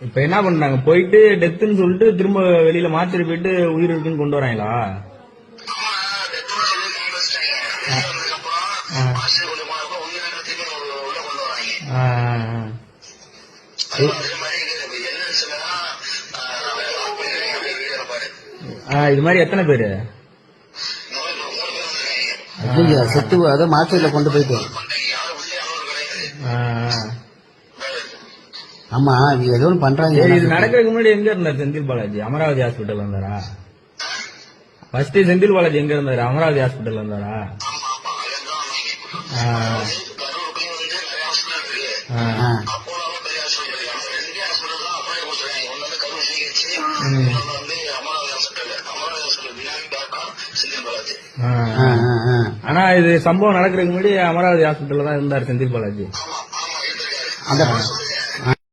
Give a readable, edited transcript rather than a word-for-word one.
இப்ப என்ன பண்றாங்க, போயிட்டு டெத்துன்னு சொல்லிட்டு திரும்ப வெளியில மாத்திரை போயிட்டு உயிர் இருக்குன்னு கொண்டு வராங்களா? இது மாதிரி எத்தனை பேரு செத்து அதை மாத்திரையில கொண்டு போயிட்டு? ஆமா, ஏதோ ஒன்று பண்றாங்க. இது நடக்கிறதுக்கு முன்னாடி எங்க இருந்தார் செந்தில் பாலாஜி? அமராவதி ஹாஸ்பிட்டல் இருந்தாரா? ஃபர்ஸ்ட் செந்தில் பாலாஜி எங்க இருந்தாரு? அமராவதி ஹாஸ்பிட்டல் இருந்தாரா? ஆனா இது சம்பவம் நடக்கிறதுக்கு முன்னாடி அமராவதி ஹாஸ்பிட்டல்ல தான் இருந்தார் செந்தில் பாலாஜி.